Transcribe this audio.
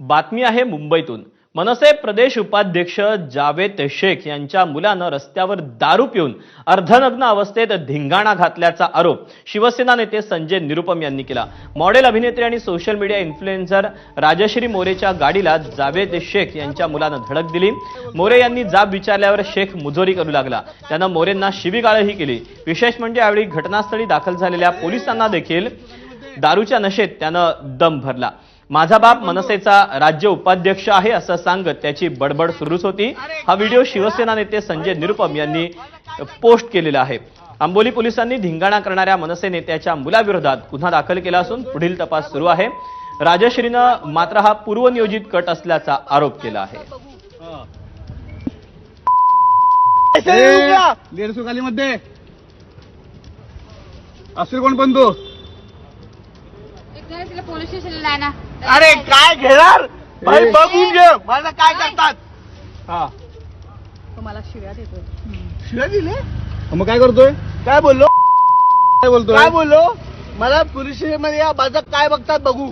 बातमी आहे मुंबईतून। मनसे प्रदेश उपाध्यक्ष जावेद शेख यांच्या मुलानं रस्त्यावर दारू पिऊन अर्धनग्न अवस्थेत धिंगाणा घातल्याचा आरोप शिवसेना नेते संजय निरुपम यांनी केला। मॉडेल अभिनेत्री आणि सोशल मीडिया इन्फ्लुएन्सर राजश्री मोरेच्या गाडीला जावेद शेख यांच्या मुलानं धडक दिली। मोरे यांनी जाब विचारल्यावर शेख मुजोरी करू लागला। त्यानं मोरेंना शिवीगाळही केली। विशेष म्हणजे यावेळी घटनास्थळी दाखल झालेल्या पोलिसांना देखील दारूच्या नशेत त्यानं दम भरला। माझा बाप मनसेचा राज्य उपाध्यक्ष आहे असं सांगत त्याची बडबड सुरूच होती। हा व्हिडिओ शिवसेना नेते संजय निरुपम यांनी पोस्ट केलेला आहे। आंबोली पोलिसांनी धिंगाणा करणाऱ्या मनसे नेत्याच्या मुलाविरोधात गुन्हा दाखल केला असून पुढील तपास सुरू आहे। राजश्रीनं मात्र हा पूर्वनियोजित कट असल्याचा आरोप केला आहे। मध्ये असेल कोण पण तो पोलीस स्टेशनला आहे ना। अरे काय घेणार भाई, बघून घे मला काय करतात। हा तुम्हाला शिव्या देतोय। शिव्या दिले मग काय करतोय? काय बोललो काय बोलतोय? काय बोललो? मला पोलीस स्टेशन मध्ये या, माझं काय बघतात बघू।